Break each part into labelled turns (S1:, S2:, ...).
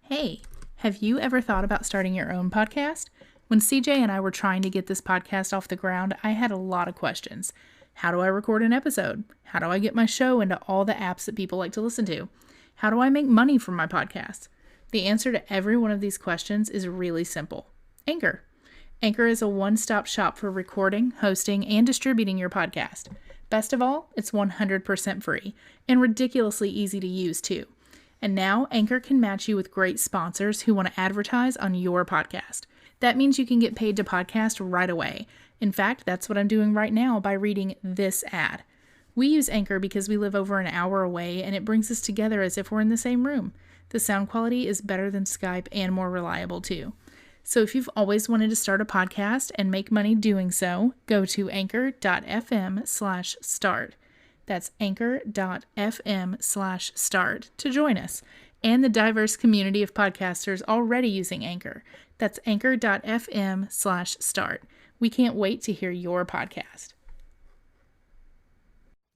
S1: Hey, have you ever thought about starting your own podcast? When CJ and I were trying to get this podcast off the ground, I had a lot of questions. How do I record an episode? How do I get my show into all the apps that people like to listen to? How do I make money from my podcast? The answer to every one of these questions is really simple. Anchor. Anchor is a one-stop shop for recording, hosting, and distributing your podcast. Best of all, it's 100% free and ridiculously easy to use too. And now Anchor can match you with great sponsors who want to advertise on your podcast. That means you can get paid to podcast right away. In fact, that's what I'm doing right now by reading this ad. We use Anchor because we live over an hour away and it brings us together as if we're in the same room. The sound quality is better than Skype and more reliable too. So if you've always wanted to start a podcast and make money doing so, go to anchor.fm/start. That's anchor.fm/start to join us and the diverse community of podcasters already using Anchor. That's anchor.fm/start. We can't wait to hear your podcast.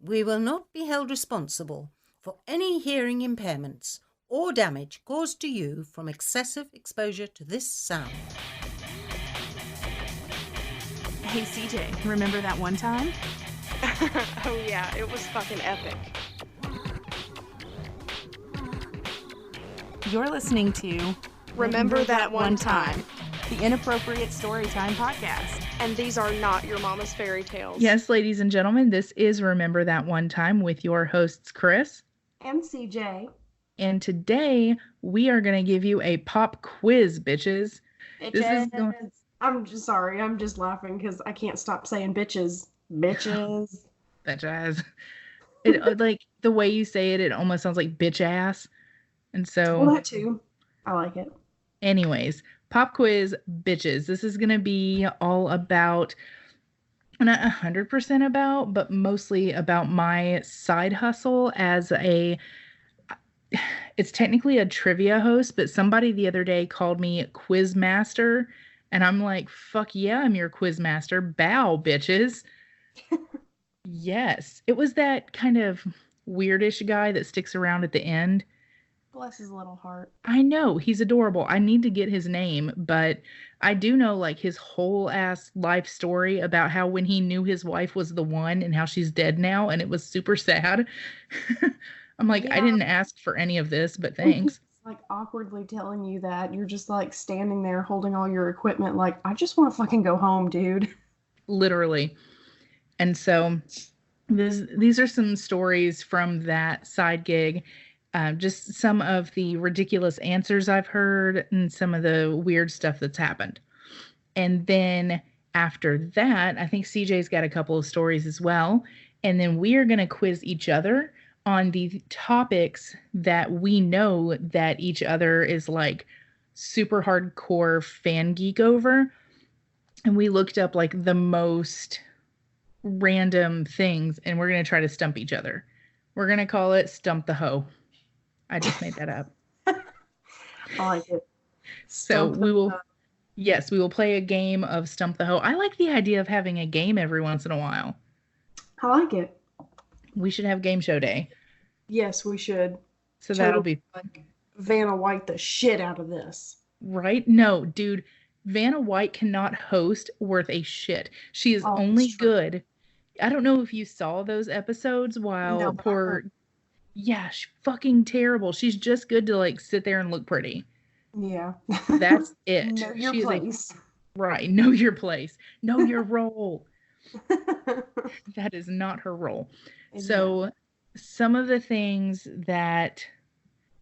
S2: We will not be held responsible for any hearing impairments or damage caused to you from excessive exposure to this sound.
S3: Hey CJ, remember that one time?
S4: Oh yeah, it was fucking epic.
S3: You're listening to
S4: Remember That One Time,
S3: the Inappropriate Storytime Podcast.
S4: and these are not your mama's fairy tales.
S1: Yes, ladies and gentlemen, this is Remember That One Time with your hosts, Kris.
S5: And CJ.
S1: And today we are going to give you a pop quiz, bitches.
S5: I'm just sorry. I'm just laughing because I can't stop saying bitches. Bitches.
S1: Bitches. It, like the way you say it, it almost sounds like bitch ass. And so,
S5: Well, that too. I like it.
S1: anyways, pop quiz, bitches. This is going to be all about, not 100% about, but mostly about my side hustle as it's technically a trivia host, but somebody the other day called me quiz master. And I'm like, fuck yeah, I'm your quiz master. Bow, bitches. Yes. It was that kind of weirdish guy that sticks around at the end.
S5: Bless his little heart.
S1: I know, he's adorable. I need to get his name, but I do know like his whole ass life story about how when he knew his wife was the one and how she's dead now, and it was super sad. I'm like, I
S5: Yeah.
S1: didn't ask for any of this, but thanks.
S5: It's like awkwardly telling you that. You're just like standing there holding all your equipment like, I just want to fucking go home, dude.
S1: Literally. And so these are some stories from that side gig. Just some of the ridiculous answers I've heard and some of the weird stuff that's happened. And then after that, I think CJ's got a couple of stories as well. And then we are going to quiz each other on the topics that we know that each other is like super hardcore fan geek over. And we looked up like the most random things and we're going to try to stump each other. We're going to call it Stump the Hoe. I just made that up.
S5: I like it.
S1: So
S5: Stump
S1: we
S5: the
S1: will,
S5: Hoe.
S1: yes, we will play a game of Stump the Hoe. I like the idea of having a game every once in a while.
S5: I like it.
S1: We should have game show day.
S5: Yes, we should.
S1: So that'll be
S5: Like Vanna White the shit out of this.
S1: right. No, dude, Vanna White cannot host worth a shit. She is
S5: Oh,
S1: only
S5: that's true.
S1: good. I don't know if you saw those episodes while
S5: No, but I
S1: poor,
S5: heard.
S1: yeah, she's fucking terrible. She's just good to like sit there and look pretty.
S5: Yeah.
S1: That's it.
S5: Know your
S1: She is
S5: place.
S1: right. Know your place. Know your role. That is not her role. So some of the things that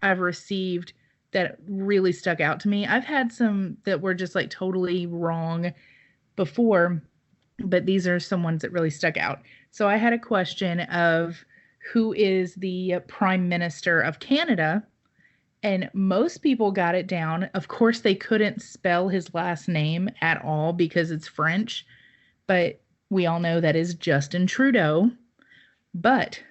S1: I've received that really stuck out to me, I've had some that were just like totally wrong before, but these are some ones that really stuck out. So I had a question of who is the Prime Minister of Canada, and most people got it down. Of course, they couldn't spell his last name at all because it's French, but we all know that is Justin Trudeau. But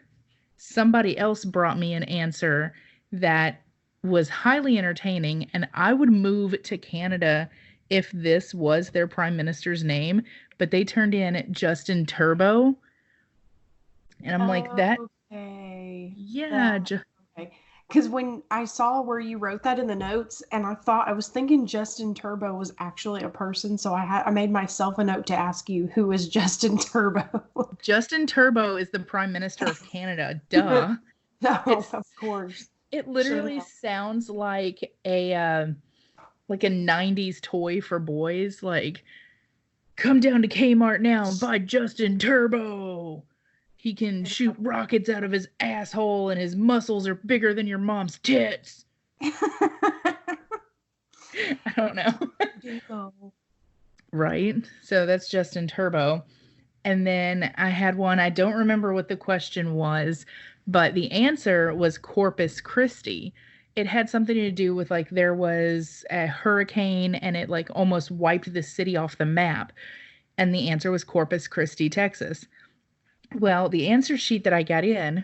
S1: somebody else brought me an answer that was highly entertaining, and I would move to Canada if this was their prime minister's name, but they turned in Justin Turbo. And I'm like, that,
S5: Okay.
S1: yeah,
S5: That- okay. Because when I saw where you wrote that in the notes, and I was thinking Justin Turbo was actually a person, so I made myself a note to ask you who is Justin Turbo.
S1: Justin Turbo is the Prime Minister of Canada. Duh.
S5: No, of course.
S1: It literally
S5: Sure.
S1: sounds like a 90s toy for boys. Like, come down to Kmart now and buy Justin Turbo. He can shoot rockets out of his asshole and his muscles are bigger than your mom's tits. I don't know. Right? So that's Justin Turbo. And then I had one, I don't remember what the question was, but the answer was Corpus Christi. It had something to do with like there was a hurricane and it like almost wiped the city off the map. And the answer was Corpus Christi, Texas. Well, the answer sheet that I got in,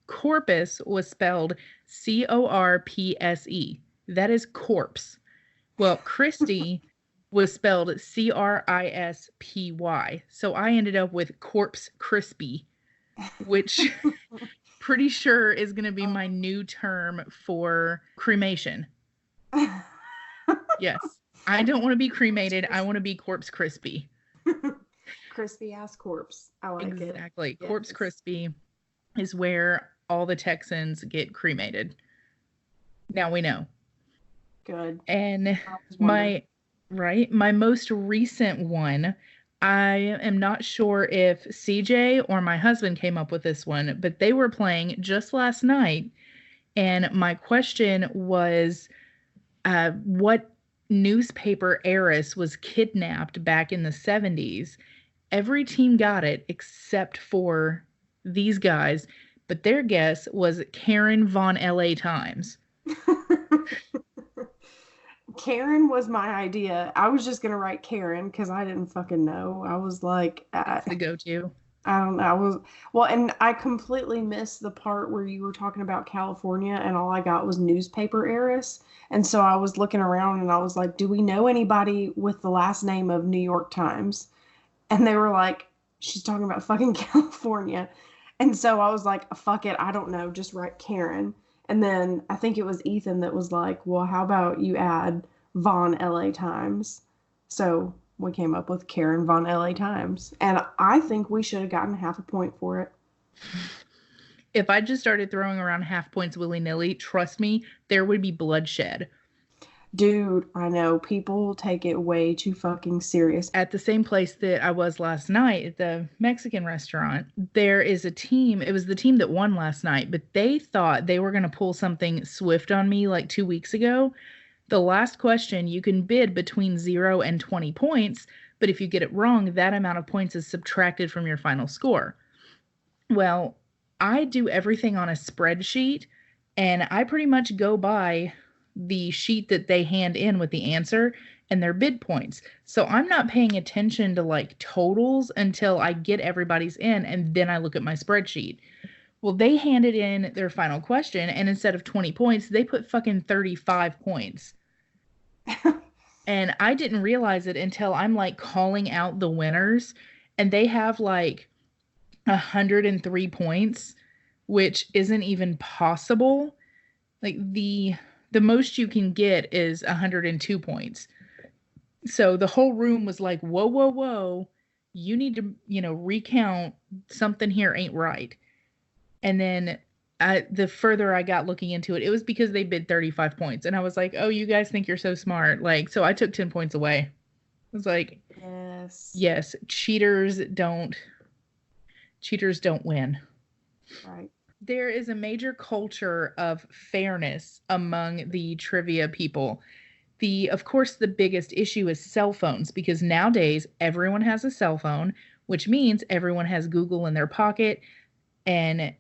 S1: corpus was spelled Corpse. That is corpse. Well, Christy was spelled Crispy. So I ended up with Corpse Crispy, which pretty sure is going to be my new term for cremation. Yes. I don't want to be cremated. I want to be Corpse Crispy.
S5: Crispy ass corpse. I like it.
S1: Exactly. Yes. Corpse Crispy is where all the Texans get cremated. Now we know.
S5: Good.
S1: And my most recent one, I am not sure if CJ or my husband came up with this one, but they were playing just last night. And my question was, what newspaper heiress was kidnapped back in the 70s? Every team got it except for these guys, but their guess was Karen von LA Times.
S5: Karen was my idea. I was just going to write Karen because I didn't fucking know. I was like...
S1: That's the go-to.
S5: I don't know. And I completely missed the part where you were talking about California and all I got was newspaper heiress. And so I was looking around and I was like, do we know anybody with the last name of New York Times? And they were like, she's talking about fucking California. And so I was like, fuck it. I don't know. Just write Karen. And then I think it was Ethan that was like, well, how about you add Von LA Times? So we came up with Karen Von LA Times. And I think we should have gotten half a point for it.
S1: If I just started throwing around half points willy-nilly, trust me, there would be bloodshed.
S5: Dude, I know. People take it way too fucking serious.
S1: At the same place that I was last night at the Mexican restaurant, there is a team. It was the team that won last night, but they thought they were going to pull something swift on me like 2 weeks ago. The last question, you can bid between 0 and 20 points, but if you get it wrong, that amount of points is subtracted from your final score. Well, I do everything on a spreadsheet, and I pretty much go by the sheet that they hand in with the answer and their bid points. So I'm not paying attention to like totals until I get everybody's in, and then I look at my spreadsheet. Well, they handed in their final question, and instead of 20 points, they put fucking 35 points. And I didn't realize it until I'm like calling out the winners, and they have like 103 points, which isn't even possible. Like the most you can get is 102 points. So the whole room was like, whoa, whoa, whoa. You need to, recount. Something here ain't right. And then the further I got looking into it, it was because they bid 35 points. And I was like, oh, you guys think you're so smart. Like, so I took 10 points away. I was like, yes, cheaters don't win.
S5: Right.
S1: There is a major culture of fairness among the trivia people. Of course, the biggest issue is cell phones, because nowadays everyone has a cell phone, which means everyone has Google in their pocket, and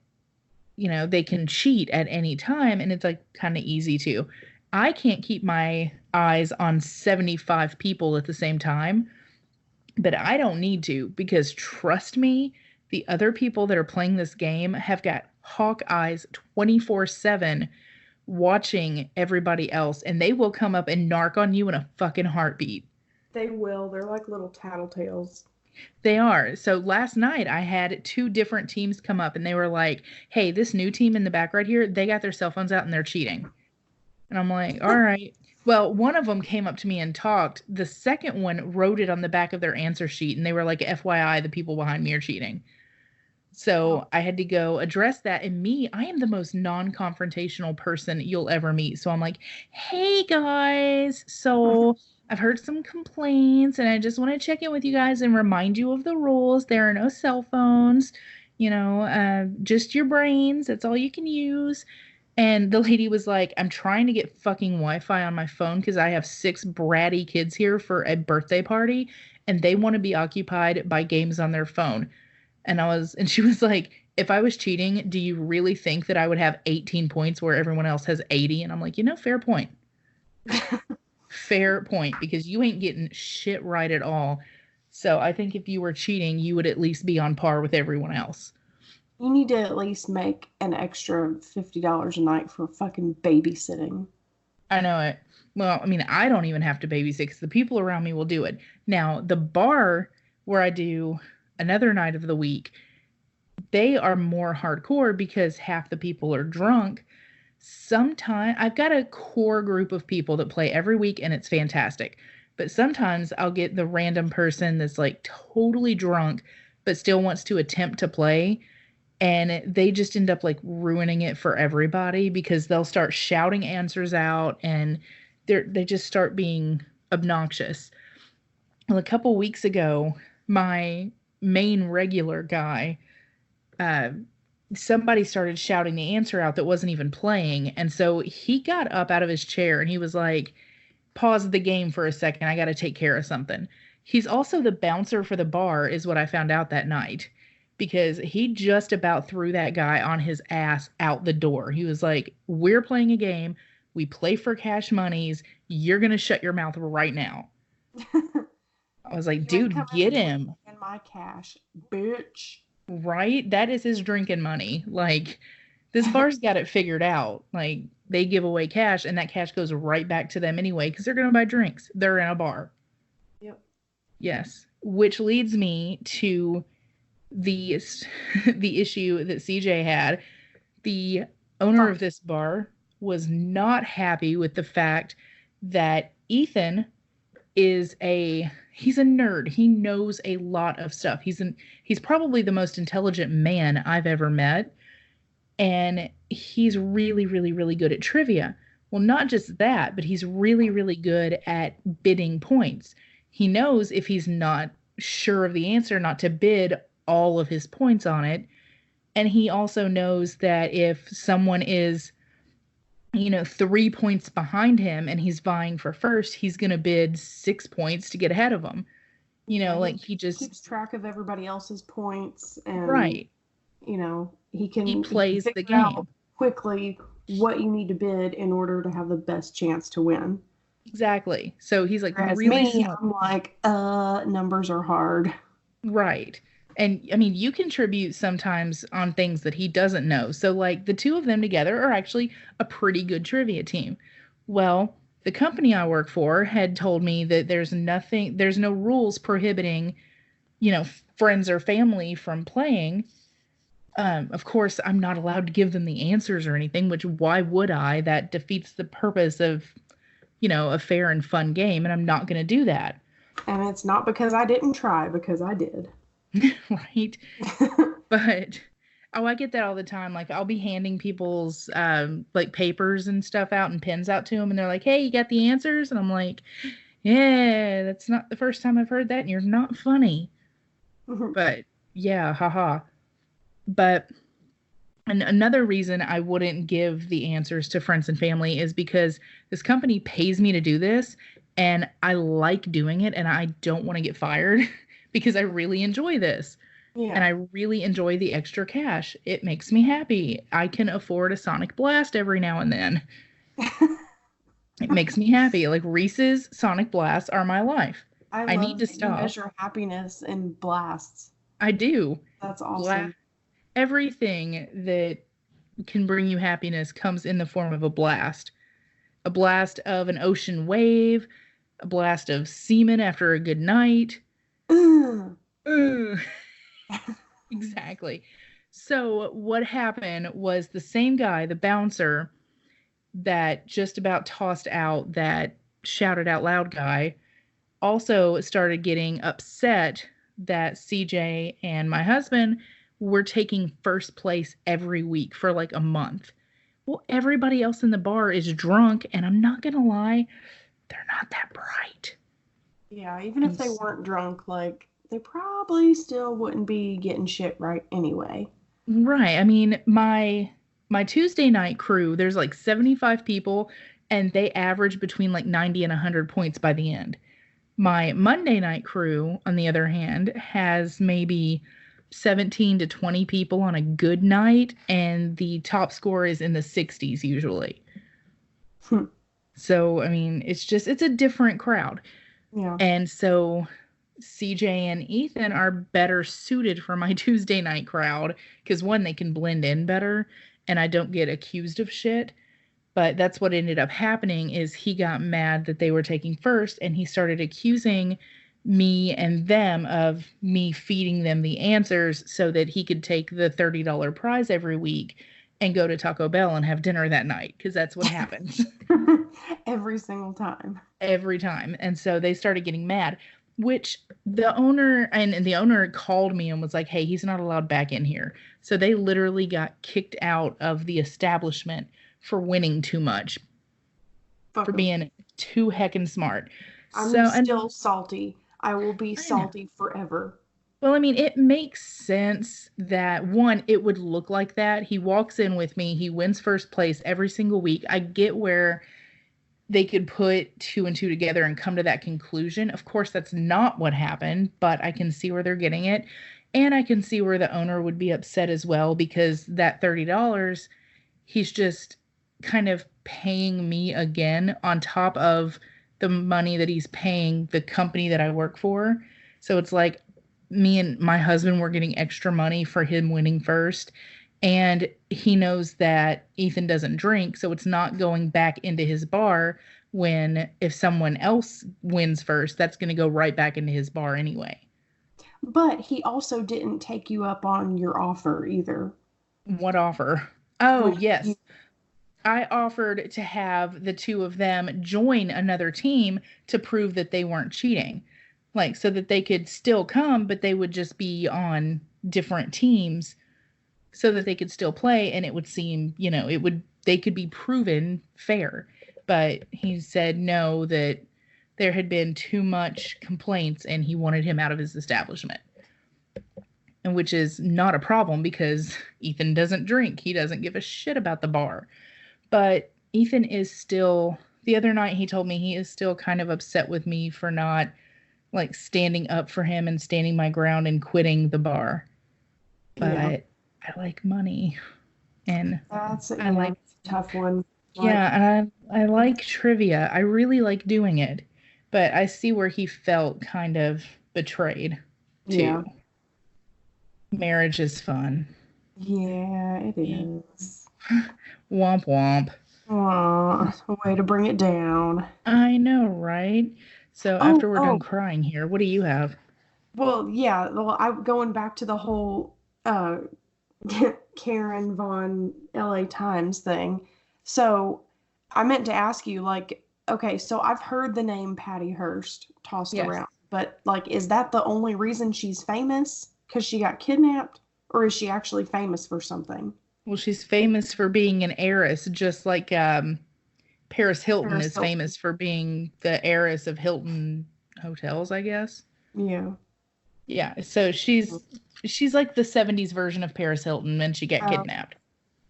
S1: they can cheat at any time, and it's like kind of easy to. I can't keep my eyes on 75 people at the same time, but I don't need to, because trust me, the other people that are playing this game have got hawk eyes 24/7 watching everybody else, and they will come up and narc on you in a fucking heartbeat.
S5: They will. They're like little tattletales.
S1: They are. So last night I had 2 different teams come up and they were like, hey, this new team in the back right here, they got their cell phones out and they're cheating. And I'm like, all right. Well, one of them came up to me and talked. The second one wrote it on the back of their answer sheet and they were like, FYI, the people behind me are cheating. So I had to go address that. And me, I am the most non-confrontational person you'll ever meet. So I'm like, hey guys, so I've heard some complaints and I just want to check in with you guys and remind you of the rules. There are no cell phones, just your brains. That's all you can use. And the lady was like, I'm trying to get fucking Wi-Fi on my phone because I have 6 bratty kids here for a birthday party and they want to be occupied by games on their phone. And she was like, if I was cheating, do you really think that I would have 18 points where everyone else has 80? And I'm like, fair point. Fair point, because you ain't getting shit right at all. So I think if you were cheating, you would at least be on par with everyone else.
S5: You need to at least make an extra $50 a night for fucking babysitting.
S1: I know it. Well, I mean, I don't even have to babysit because the people around me will do it. Now, the bar where I do another night of the week, they are more hardcore because half the people are drunk. Sometimes I've got a core group of people that play every week and it's fantastic. But sometimes I'll get the random person that's like totally drunk but still wants to attempt to play. And they just end up like ruining it for everybody because they'll start shouting answers out and they just start being obnoxious. Well, a couple weeks ago, my main regular guy, somebody started shouting the answer out that wasn't even playing. And so he got up out of his chair and he was like, pause the game for a second. I got to take care of something. He's also the bouncer for the bar is what I found out that night because he just about threw that guy on his ass out the door. He was like, we're playing a game. We play for cash monies. You're going to shut your mouth right now. I was like, dude, get him.
S5: In my cash, bitch.
S1: Right? That is his drinking money. Like, this bar's got it figured out. Like, they give away cash, and that cash goes right back to them anyway, because they're going to buy drinks. They're in a bar.
S5: Yep.
S1: Yes. Which leads me to the issue that CJ had. The owner of this bar was not happy with the fact that Ethan is he's a nerd. He knows a lot of stuff. He's probably the most intelligent man I've ever met. And he's really, really, really good at trivia. Well, not just that, but he's really, really good at bidding points. He knows if he's not sure of the answer, not to bid all of his points on it. And he also knows that if someone is 3 points behind him and he's vying for first, he's going to bid 6 points to get ahead of him. He just
S5: keeps track of everybody else's points and
S1: right.
S5: He
S1: plays the game
S5: out quickly what you need to bid in order to have the best chance to win.
S1: Exactly. So he's like,
S5: whereas
S1: really
S5: me,
S1: smart.
S5: I'm like, numbers are hard.
S1: Right. And I mean, you contribute sometimes on things that he doesn't know. So like the two of them together are actually a pretty good trivia team. Well, the company I work for had told me that there's no rules prohibiting, friends or family from playing. Of course, I'm not allowed to give them the answers or anything, which why would I? That defeats the purpose of, a fair and fun game. And I'm not going to do that.
S5: And it's not because I didn't try, because I did.
S1: Right. But I get that all the time. Like I'll be handing people's like papers and stuff out and pens out to them and they're like, hey, you got the answers? And I'm like, yeah, that's not the first time I've heard that and you're not funny. But yeah, haha. But another reason I wouldn't give the answers to friends and family is because this company pays me to do this and I like doing it and I don't want to get fired. Because I really enjoy this. Yeah. And I really enjoy the extra cash. It makes me happy. I can afford a Sonic Blast every now and then. It makes me happy. Like Reese's Sonic Blasts are my life. I need to stop.
S5: You measure happiness in blasts.
S1: I do.
S5: That's awesome.
S1: Everything that can bring you happiness comes in the form of a blast. A blast of an ocean wave. A blast of semen after a good night. Ugh. Exactly. So what happened was the same guy, the bouncer, that just about tossed out that shouted out loud guy, also started getting upset that CJ and my husband were taking first place every week for like a month. Well, everybody else in the bar is drunk, and I'm not gonna lie, they're not that bright.
S5: Yeah, even if they weren't drunk, like, they probably still wouldn't be getting shit right anyway.
S1: Right. I mean, my Tuesday night crew, there's like 75 people, and they average between like 90 and 100 points by the end. My Monday night crew, on the other hand, has maybe 17 to 20 people on a good night, and the top score is in the 60s usually.
S5: Hmm.
S1: So, I mean, it's a different crowd.
S5: Yeah.
S1: And so CJ and Ethan are better suited for my Tuesday night crowd because one, they can blend in better and I don't get accused of shit. But that's what ended up happening is he got mad that they were taking first and he started accusing me and them of me feeding them the answers so that he could take the $30 prize every week and go to Taco Bell and have dinner that night because that's what happens.
S5: Every single time.
S1: Every time. And so they started getting mad, which the owner and the owner called me and was like, hey, he's not allowed back in here. So they literally got kicked out of the establishment for winning too much, for being too heckin' smart.
S5: I'm still salty. I will be salty forever.
S1: Well, I mean, it makes sense that one, it would look like that. He walks in with me, he wins first place every single week. I get where they could put two and two together and come to that conclusion. Of course, that's not what happened, but I can see where they're getting it. And I can see where the owner would be upset as well because that $30, he's just kind of paying me again on top of the money that he's paying the company that I work for. So it's like me and my husband were getting extra money for him winning first. And he knows that Ethan doesn't drink, so it's not going back into his bar when if someone else wins first, that's going to go right back into his bar anyway.
S5: But he also didn't take you up on your offer either.
S1: What offer? Oh, yes. I offered to have the two of them join another team to prove that they weren't cheating. Like, so that they could still come, but they would just be on different teams so that they could still play and it would seem, they could be proven fair. But he said no, that there had been too much complaints and he wanted him out of his establishment. And which is not a problem because Ethan doesn't drink. He doesn't give a shit about the bar. But Ethan is still, the other night he told me he is still kind of upset with me for not like standing up for him and standing my ground and quitting the bar. But yeah. I like money, and
S5: I like a tough one.
S1: And I like trivia. I really like doing it, but I see where he felt kind of betrayed too. Yeah. Marriage is fun.
S5: Yeah, it is.
S1: Womp womp.
S5: Aw, way to bring it down.
S1: I know, right? So after we're done crying here, what do you have?
S5: Well, yeah. Well, I'm going back to the whole Karen Von LA Times thing. So I meant to ask you, like, okay, so I've heard the name Patty Hearst tossed around, but like, is that the only reason she's famous? Because she got kidnapped? Or is she actually famous for something?
S1: Well, she's famous for being an heiress, just like Paris Hilton is famous for being the heiress of Hilton hotels, I guess.
S5: Yeah.
S1: Yeah, so she's like the 70s version of Paris Hilton when she got kidnapped.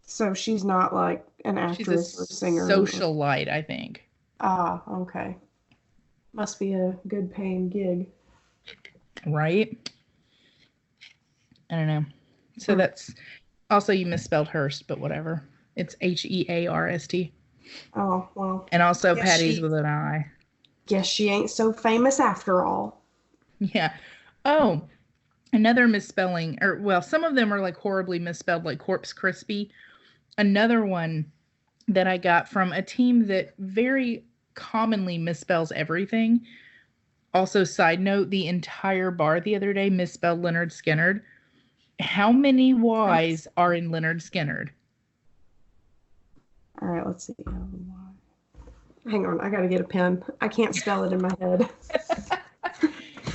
S5: So she's not like an actress or singer.
S1: Socialite, I think.
S5: Ah, okay. Must be a good paying gig.
S1: Right? I don't know. So that's also, you misspelled Hearst, but whatever. It's Hearst.
S5: Oh, well.
S1: And also Patty's with an I.
S5: Guess she ain't so famous after all.
S1: Yeah. Oh, another misspelling, or well, some of them are like horribly misspelled, like Corpse Crispy. Another one that I got from a team that very commonly misspells everything. Also, side note, the entire bar the other day misspelled Leonard Skinnard. How many Y's are in Leonard Skinnard?
S5: All right, let's see. Hang on, I gotta get a pen. I can't spell it in my head.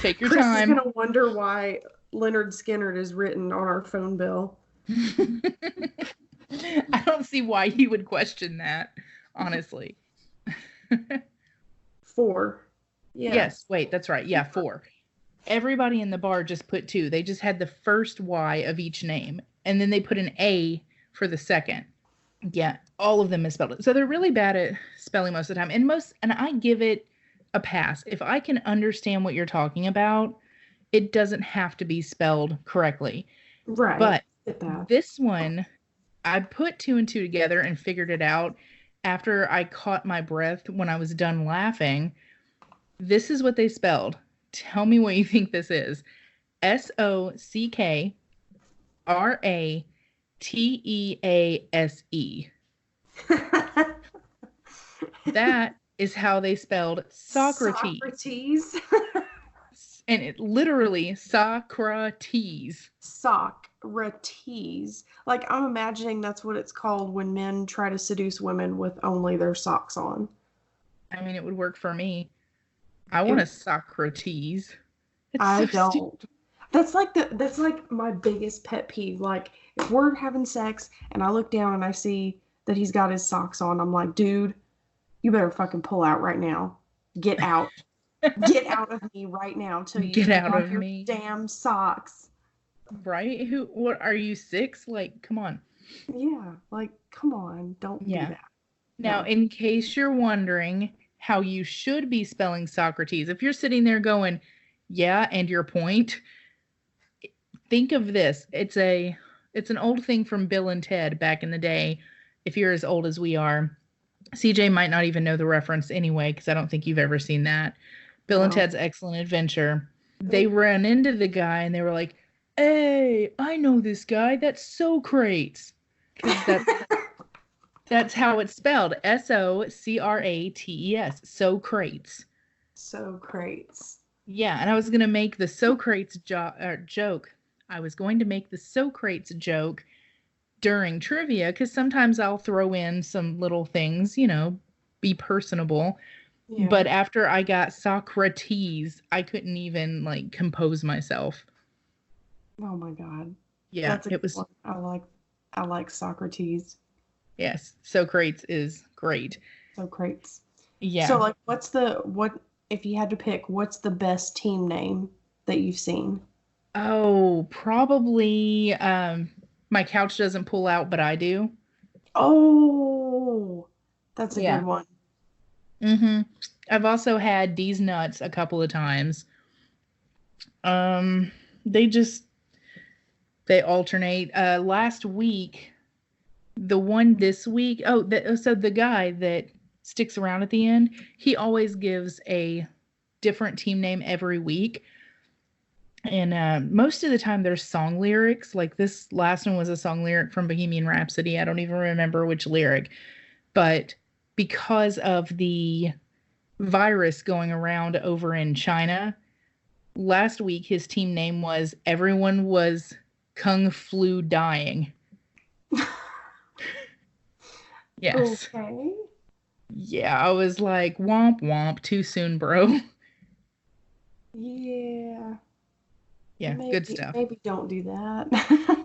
S1: Take your
S5: Kris
S1: time.
S5: is gonna wonder why Leonard Skinnard is written on our phone bill.
S1: I don't see why he would question that, honestly.
S5: 4.
S1: Yes, wait, that's right. Yeah, 4. Everybody in the bar just put 2. They just had the first Y of each name, and then they put an A for the second. Yeah, all of them misspelled it. So they're really bad at spelling most of the time. And I give it a pass. If I can understand what you're talking about, it doesn't have to be spelled correctly.
S5: Right.
S1: But this one, I put 2 and 2 together and figured it out after I caught my breath when I was done laughing. This is what they spelled. Tell me what you think this is. SOCKRATEASE. That is how they spelled Socrates.
S5: Socrates.
S1: And it literally Socrates.
S5: Socrates. Like, I'm imagining that's what it's called when men try to seduce women with only their socks on.
S1: I mean, it would work for me. I want a Socrates.
S5: I don't. That's like my biggest pet peeve. Like, if we're having sex and I look down and I see that he's got his socks on, I'm like, dude, you better fucking pull out right now. Get out. Get out of me right now till you
S1: get out of
S5: your
S1: me.
S5: Damn socks.
S1: Right? What are you, 6? Like, come on.
S5: Yeah, like, come on, don't do that.
S1: Now, in case you're wondering how you should be spelling Socrates, if you're sitting there going, yeah, and your point, think of this. It's an old thing from Bill and Ted back in the day. If you're as old as we are, CJ might not even know the reference anyway, because I don't think you've ever seen that. Bill and Ted's Excellent Adventure. They ran into the guy and they were like, hey, I know this guy. That's Socrates. Because that's how it's spelled. Socrates. Socrates.
S5: Socrates.
S1: Yeah, and I was going to make the Socrates joke. I was going to make the Socrates joke during trivia, because sometimes I'll throw in some little things, be personable. Yeah. But after I got Socrates, I couldn't even compose myself.
S5: Oh my God.
S1: Yeah, it was.
S5: I like Socrates.
S1: Yes, Socrates is great.
S5: Socrates.
S1: Yeah.
S5: So what if you had to pick, what's the best team name that you've seen?
S1: Oh, probably My Couch Doesn't Pull Out, But I Do.
S5: Oh, that's a good one.
S1: Mm-hmm. I've also had These Nuts a couple of times. They alternate. Last week, the one this week. So the guy that sticks around at the end, he always gives a different team name every week. And most of the time there's song lyrics. Like this last one was a song lyric from Bohemian Rhapsody. I don't even remember which lyric. But because of the virus going around over in China, last week his team name was Everyone Was Kung Flu Dying. Yes.
S5: Okay.
S1: Yeah, I was like, womp womp, too soon, bro.
S5: Yeah.
S1: Yeah, good stuff.
S5: Maybe don't do that.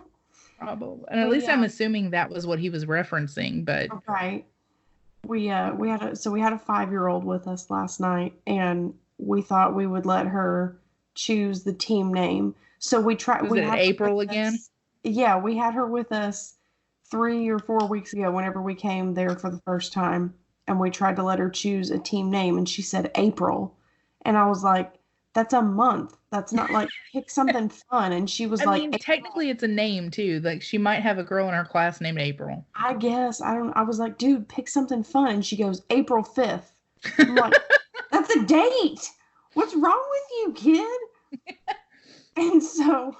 S1: Probably. And at least I'm assuming that was what he was referencing, but
S5: right. We had a 5-year-old with us last night, and we thought we would let her choose the team name. So we tried.
S1: Was it April again?
S5: Yeah, we had her with us 3 or 4 weeks ago whenever we came there for the first time, and we tried to let her choose a team name, and she said April. And I was like, that's a month. That's not pick something fun. And she was
S1: I mean, technically it's a name too. Like she might have a girl in her class named April.
S5: I guess. I was like, dude, pick something fun. And she goes, April 5th. I'm like, that's a date. What's wrong with you, kid? And so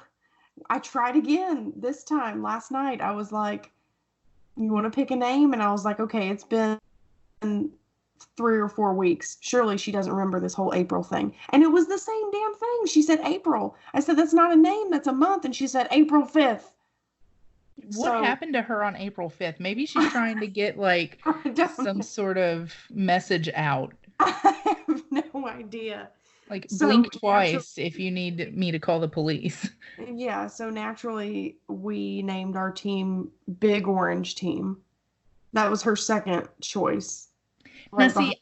S5: I tried again this time. Last night I was like, you want to pick a name? And I was like, okay, it's been 3 or 4 weeks. Surely she doesn't remember this whole April thing. And it was the same damn thing. She said April. I said, that's not a name, that's a month. And she said April 5th.
S1: What happened to her on April 5th? Maybe she's trying to get like some sort of message out.
S5: I have no idea.
S1: Like, blink twice if you need me to call the police.
S5: Yeah, so naturally we named our team Big Orange Team. That was her second choice.
S1: Now, see,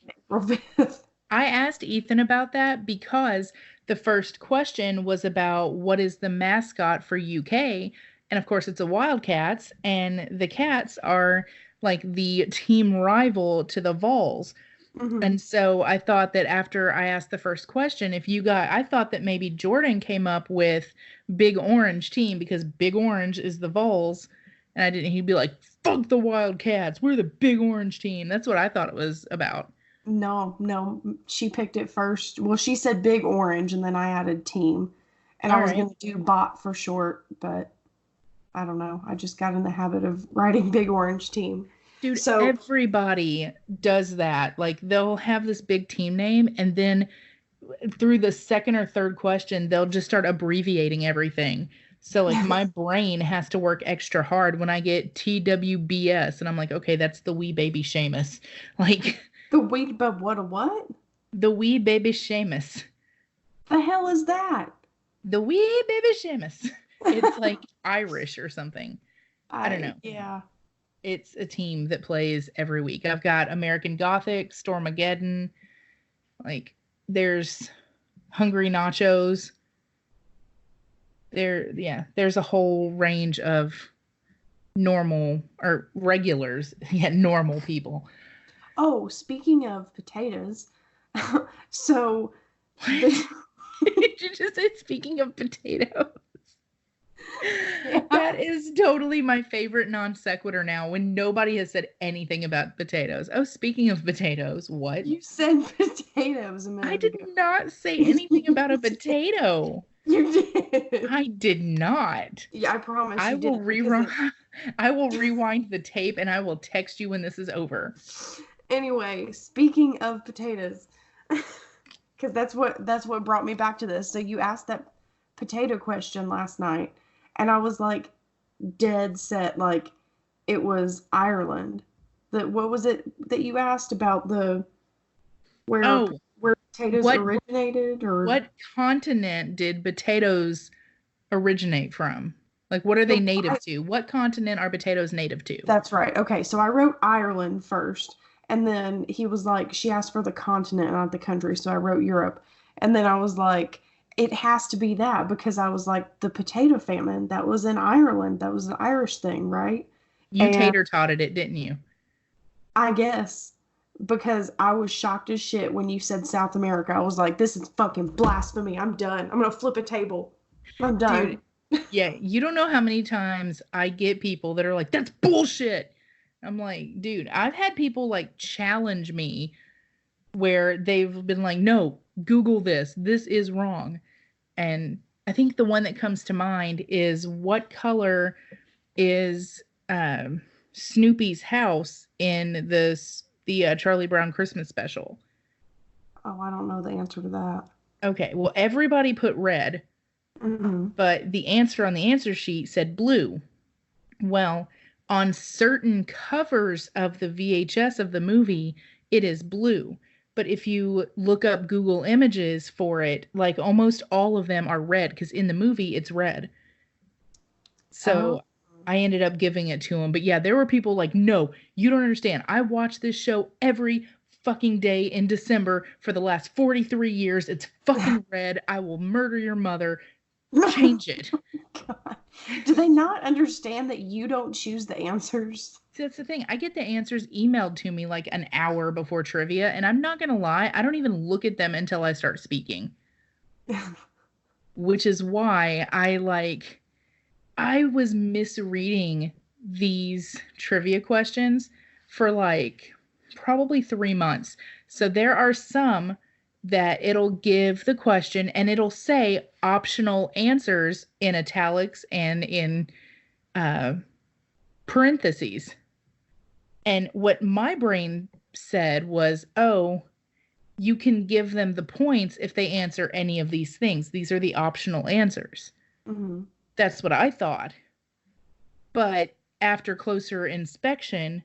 S1: I asked Ethan about that because the first question was about what is the mascot for UK? And of course, it's a Wildcats, and the Cats are like the team rival to the Vols. Mm-hmm. And so I thought that after I asked the first question, I thought that maybe Jordan came up with Big Orange Team because Big Orange is the Vols. And he'd be like, fuck the Wildcats. We're the Big Orange Team. That's what I thought it was about.
S5: No. She picked it first. Well, she said Big Orange, and then I added team. And I was going to do bot for short, but I don't know. I just got in the habit of writing Big Orange Team.
S1: Dude, so everybody does that. Like, they'll have this big team name, and then through the second or third question, they'll just start abbreviating everything. So, like, my brain has to work extra hard when I get TWBS, and I'm like, okay, that's the wee baby Seamus. Like,
S5: what?
S1: The wee baby Seamus.
S5: The hell is that?
S1: The wee baby Seamus. It's like Irish or something. I don't know.
S5: Yeah.
S1: It's a team that plays every week. I've got American Gothic, Stormageddon. Like, there's Hungry Nachos. There's a whole range of normal or regulars. Yeah, normal people.
S5: Oh, speaking of potatoes, so
S1: did you just say speaking of potatoes? Yeah. That is totally my favorite non sequitur now when nobody has said anything about potatoes. Oh, speaking of potatoes, what?
S5: You said potatoes a minute
S1: I did not say anything about a potato.
S5: You did.
S1: I did not.
S5: Yeah, I promise.
S1: I will rewind the tape and I will text you when this is over.
S5: Anyway, speaking of potatoes, because that's what brought me back to this. So you asked that potato question last night, and I was like dead set, like it was Ireland. What was it that you asked about where potatoes originated, or
S1: what continent did potatoes originate from? Like, what are they native to? What continent are potatoes native to?
S5: That's right. Okay, so I wrote Ireland first, and then he was like, she asked for the continent, not the country, so I wrote Europe. And then I was like, it has to be that, because I was like, the potato famine, that was in Ireland. That was an Irish thing, right?
S1: You tater-totted it, didn't you?
S5: I guess, because I was shocked as shit when you said South America. I was like, this is fucking blasphemy. I'm done. I'm going to flip a table. I'm done.
S1: Dude, yeah, you don't know how many times I get people that are like, that's bullshit. I'm like, dude, I've had people like challenge me where they've been like, no, Google this. This is wrong. And I think the one that comes to mind is, what color is Snoopy's house in the Charlie Brown Christmas special?
S5: Oh, I don't know the answer to that.
S1: Okay, well, everybody put red. Mm-hmm. But the answer on the answer sheet said blue. Well, on certain covers of the VHS of the movie, it is blue. But if you look up Google Images for it, like almost all of them are red, because in the movie it's red. So I ended up giving it to him. But yeah, there were people like, no, you don't understand. I watch this show every fucking day in December for the last 43 years. It's fucking red. I will murder your mother. Change it.
S5: God. Do they not understand that you don't choose the answers?
S1: See, that's the thing. I get the answers emailed to me like an hour before trivia, and I'm not going to lie, I don't even look at them until I start speaking. Which is why I was misreading these trivia questions for like probably 3 months. So there are some that it'll give the question and it'll say optional answers in italics and in parentheses. And what my brain said was, oh, you can give them the points if they answer any of these things. These are the optional answers.
S5: Mm-hmm.
S1: That's what I thought. But after closer inspection,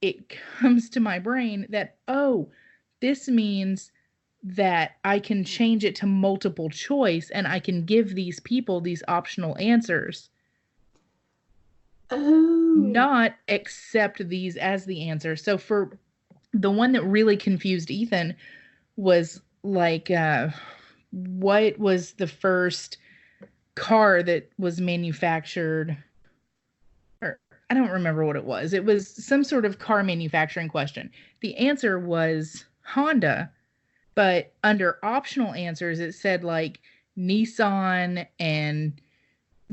S1: it comes to my brain that, oh, this means that I can change it to multiple choice and I can give these people these optional answers.
S5: Oh.
S1: Not accept these as the answer. So for the one that really confused Ethan was like, what was the first car that was manufactured? Or I don't remember what it was. It was some sort of car manufacturing question. The answer was Honda, but under optional answers, it said like Nissan and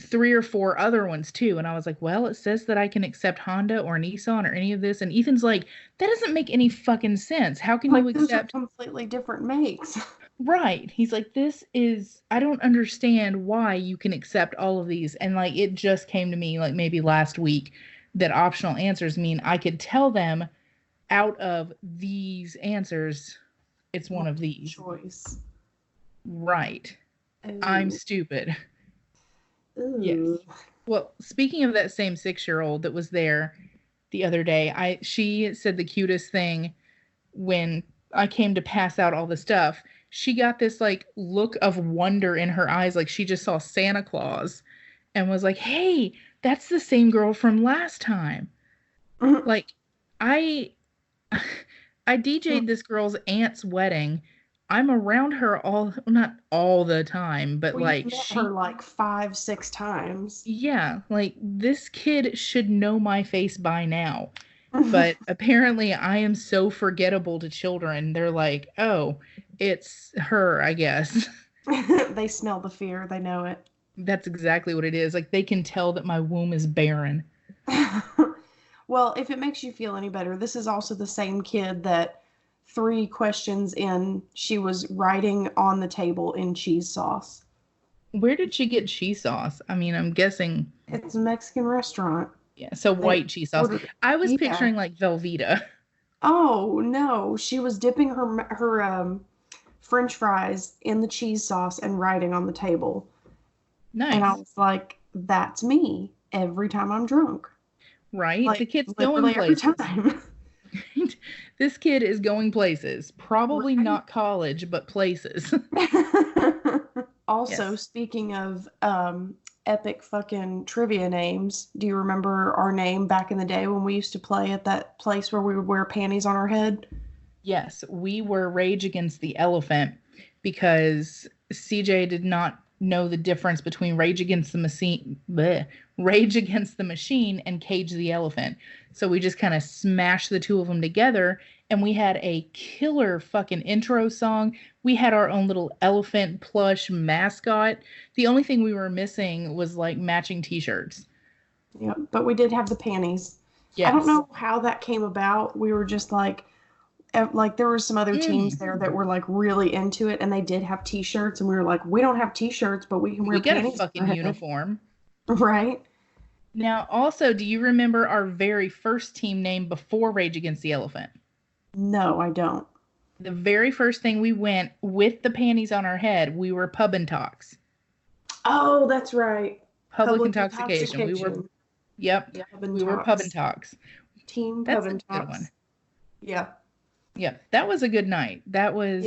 S1: 3 or 4 other ones too. And I was like, well, it says that I can accept Honda or Nissan or any of this. And Ethan's like, that doesn't make any fucking sense. How can you
S5: Like, those are
S1: accept?
S5: completely different makes.
S1: Right. He's like, I don't understand why you can accept all of these. And like, it just came to me like maybe last week that optional answers mean I could tell them out of these answers, it's one of these.
S5: Choice.
S1: Right.
S5: Ooh.
S1: I'm stupid.
S5: Ooh.
S1: Yes. Well, speaking of that same 6-year-old that was there the other day, she said the cutest thing when I came to pass out all the stuff. She got this like look of wonder in her eyes, like she just saw Santa Claus, and was like, "Hey, that's the same girl from last time." Like, I DJ'd this girl's aunt's wedding. I'm around her not all the time, but
S5: Well,
S1: like
S5: you've met her like 5-6 times.
S1: Yeah, like this kid should know my face by now. But apparently I am so forgettable to children. They're like, oh, it's her, I guess.
S5: They smell the fear. They know it.
S1: That's exactly what it is. Like they can tell that my womb is barren.
S5: Well, if it makes you feel any better, this is also the same kid that 3 questions in, she was writing on the table in cheese sauce.
S1: Where did she get cheese sauce? I mean, I'm guessing
S5: it's a Mexican restaurant.
S1: Yeah, so white cheese sauce. I was picturing like Velveeta.
S5: Oh no, she was dipping her French fries in the cheese sauce and writing on the table.
S1: Nice.
S5: And I was like, that's me every time I'm drunk.
S1: Right?
S5: Like,
S1: the kid's going places.
S5: Every time.
S1: This kid is going places. Probably
S5: Right?
S1: not college, but places.
S5: Also,
S1: Yes.
S5: speaking of epic fucking trivia names, do you remember our name back in the day when we used to play at that place where we would wear panties on our head?
S1: Yes, we were Rage Against the Elephant because CJ did not know the difference between Rage Against the Machine and Cage the Elephant. So we just kind of smashed the two of them together, and we had a killer fucking intro song. We had our own little elephant plush mascot. The only thing we were missing was like matching t-shirts.
S5: Yep, but we did have the panties.
S1: Yes.
S5: I don't know how that came about. We were just like there were some other teams there that were like really into it, and they did have t-shirts, and we were like, we don't have t-shirts, but we can wear panties.
S1: We got a fucking uniform.
S5: Right.
S1: Now, also, do you remember our very first team name before Rage Against the Elephant?
S5: No, I don't.
S1: The very first thing we went with the panties on our head, we were Pub and Talks.
S5: Oh, that's right.
S1: Public intoxication. We were, yep, we were Pub and Talks.
S5: Team
S1: That's
S5: Pub and
S1: a good
S5: Talks.
S1: one.
S5: Yeah.
S1: Yeah, that was a good night. That was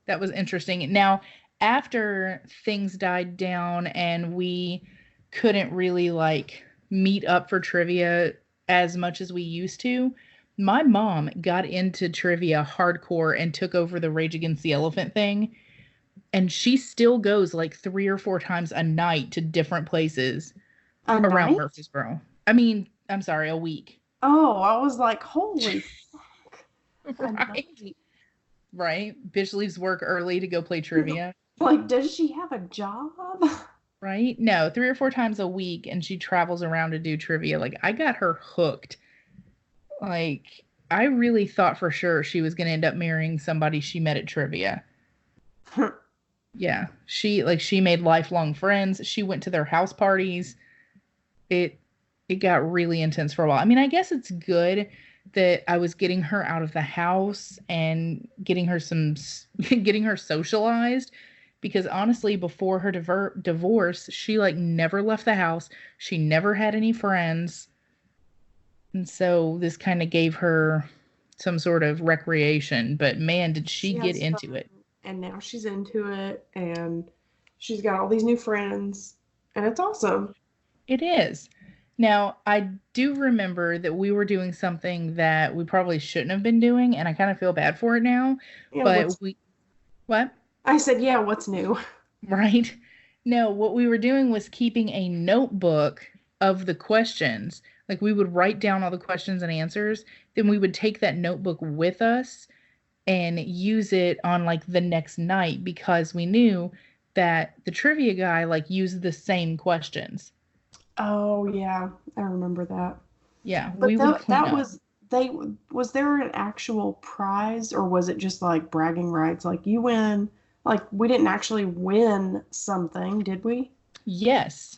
S1: interesting. Now, after things died down and we couldn't really like meet up for trivia as much as we used to, my mom got into trivia hardcore and took over the Rage Against the Elephant thing. And she still goes like 3 or 4 times a night to different places around Murfreesboro. I mean, I'm sorry, a week.
S5: Oh, I was like, holy fuck.
S1: Right? Bitch leaves work early to go play trivia.
S5: Like, does she have a job?
S1: Right? No, 3 or 4 times a week, and she travels around to do trivia. Like, I got her hooked. Like, I really thought for sure she was going to end up marrying somebody she met at trivia. Yeah. She made lifelong friends. She went to their house parties. It got really intense for a while. I mean, I guess it's good that I was getting her out of the house and getting her getting her socialized, because honestly, before her divorce, she like never left the house. She never had any friends. And so this kind of gave her some sort of recreation, but man, did she get
S5: has
S1: into
S5: fun,
S1: it.
S5: and now she's into it, and she's got all these new friends, and it's awesome.
S1: It is. Now, I do remember that we were doing something that we probably shouldn't have been doing, and I kind of feel bad for it now.
S5: Yeah,
S1: But what?
S5: I said, yeah, what's new?
S1: Right? No, what we were doing was keeping a notebook of the questions. Like we would write down all the questions and answers, then we would take that notebook with us and use it on like the next night, because we knew that the trivia guy like used the same questions.
S5: Oh yeah, I remember that.
S1: Yeah,
S5: But
S1: we would clean
S5: that
S1: up.
S5: was there an actual prize, or was it just like bragging rights? Like you win, like we didn't actually win something, did we?
S1: Yes.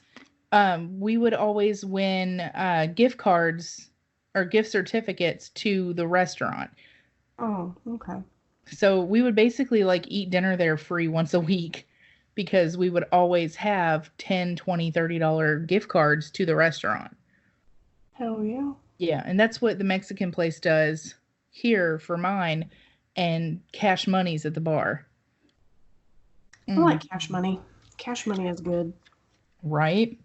S1: We would always win gift cards or gift certificates to the restaurant.
S5: Oh, okay.
S1: So we would basically like eat dinner there free once a week, because we would always have 10, 20, $30 gift cards to the restaurant.
S5: Hell yeah.
S1: Yeah, and that's what the Mexican place does here for mine, and cash money's at the bar.
S5: I like cash money. Cash money is good.
S1: Right?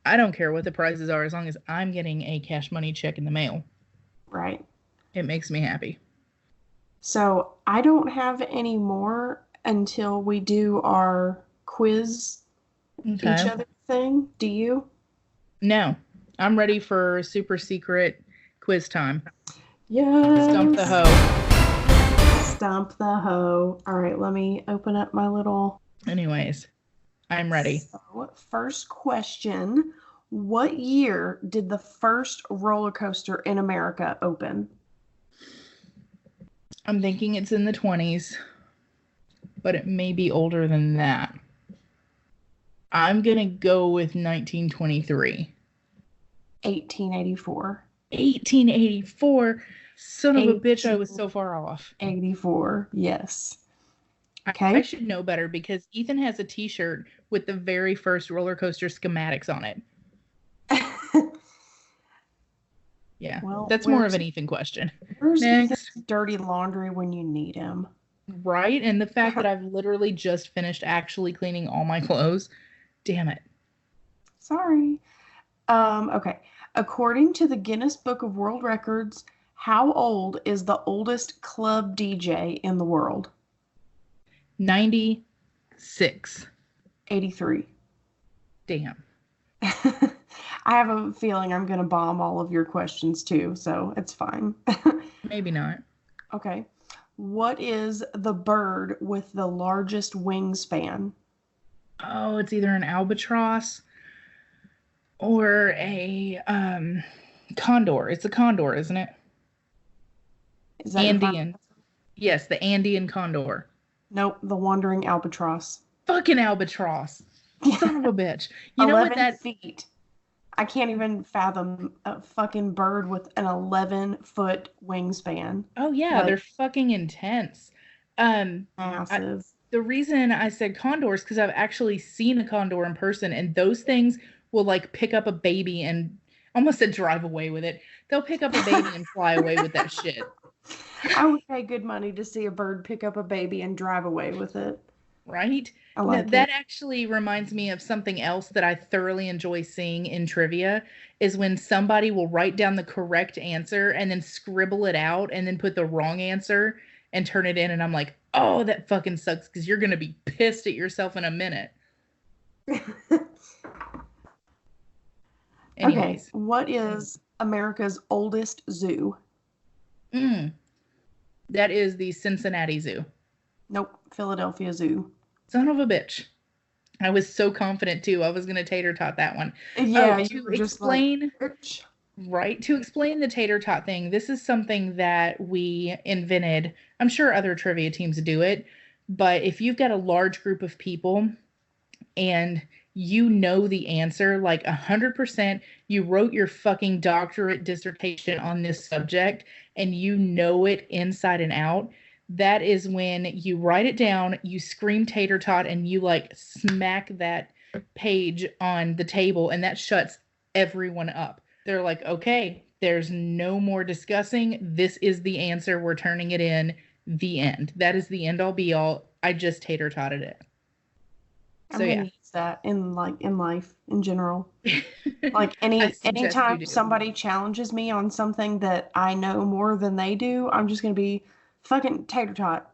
S1: I don't care what the prices are as long as I'm getting a cash money check in the mail.
S5: Right.
S1: It makes me happy.
S5: So I don't have any more until we do our quiz each other thing. Do you?
S1: No. I'm ready for super secret quiz time.
S5: Yes.
S1: Stump the hoe.
S5: Stump the hoe. All right, let me open up my little.
S1: Anyways, I'm ready.
S5: So, first question. What year did the first roller coaster in America open?
S1: I'm thinking it's in the 20s, but it may be older than that. I'm going to go with 1923.
S5: 1884.
S1: 1884? Son of a bitch, I was so far off.
S5: 84, yes. Okay.
S1: I should know better, because Ethan has a t-shirt with the very first roller coaster schematics on it. Yeah, well, that's more of an Ethan question.
S5: Where's Ethan's dirty laundry when you need him?
S1: Right? And the fact that I've literally just finished actually cleaning all my clothes. Damn it.
S5: Sorry. Okay. According to the Guinness Book of World Records, how old is the oldest club DJ in the world?
S1: 96.
S5: 83.
S1: Damn.
S5: I have a feeling I'm going to bomb all of your questions too, so it's fine.
S1: Maybe not.
S5: Okay. What is the bird with the largest wingspan?
S1: Oh, it's either an albatross or a condor. It's a condor, isn't it?
S5: Is that
S1: Andean. Yes, the Andean condor.
S5: Nope, the wandering albatross.
S1: Fucking albatross. Son of a bitch. You
S5: 11
S1: know what that
S5: feet. I can't even fathom a fucking bird with an 11-foot wingspan.
S1: Oh yeah, like, they're fucking intense.
S5: Massive.
S1: The reason I said condors, because I've actually seen a condor in person, and those things will like pick up a baby and almost said drive away with it. They'll pick up a baby and fly away with that shit.
S5: I would pay good money to see a bird pick up a baby and drive away with it.
S1: Right?
S5: I like
S1: that actually reminds me of something else that I thoroughly enjoy seeing in trivia, is when somebody will write down the correct answer and then scribble it out and then put the wrong answer and turn it in. And I'm like, oh, that fucking sucks, because you're going to be pissed at yourself in a minute.
S5: Okay, what is America's oldest zoo?
S1: That is the Cincinnati Zoo.
S5: Nope, Philadelphia Zoo.
S1: Son of a bitch. I was so confident too. I was going to tater tot that one.
S5: Yeah,
S1: to explain,
S5: just like,
S1: right? To explain the tater tot thing, this is something that we invented. I'm sure other trivia teams do it, but if you've got a large group of people and you know the answer, like 100%. You wrote your fucking doctorate dissertation on this subject and you know it inside and out. That is when you write it down, you scream tater tot, and you like smack that page on the table, and that shuts everyone up. They're like, okay, there's no more discussing. This is the answer. We're turning it in. The end. That is the end all be all. I just tater totted it.
S5: I'm gonna use that in life in general. Like anytime somebody challenges me on something that I know more than they do, I'm just gonna be fucking tater tot.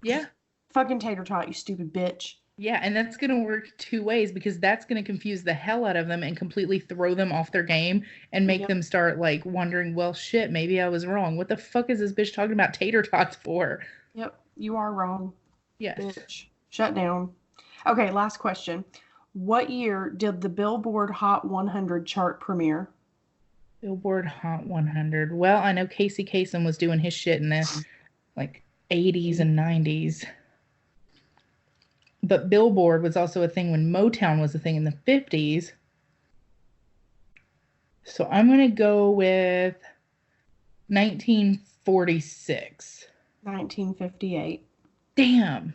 S1: Yeah.
S5: Fucking tater tot, you stupid bitch.
S1: Yeah, and that's going to work two ways, because that's going to confuse the hell out of them and completely throw them off their game and make them start like wondering, well, shit, maybe I was wrong. What the fuck is this bitch talking about tater tots for?
S5: Yep, you are wrong.
S1: Yes.
S5: Bitch. Shut down. Okay, last question. What year did the Billboard Hot 100 chart premiere?
S1: Billboard Hot 100. Well, I know Casey Kasem was doing his shit in the like 80s and 90s. But Billboard was also a thing when Motown was a thing in the 50s. So I'm going to go with 1946.
S5: 1958.
S1: Damn.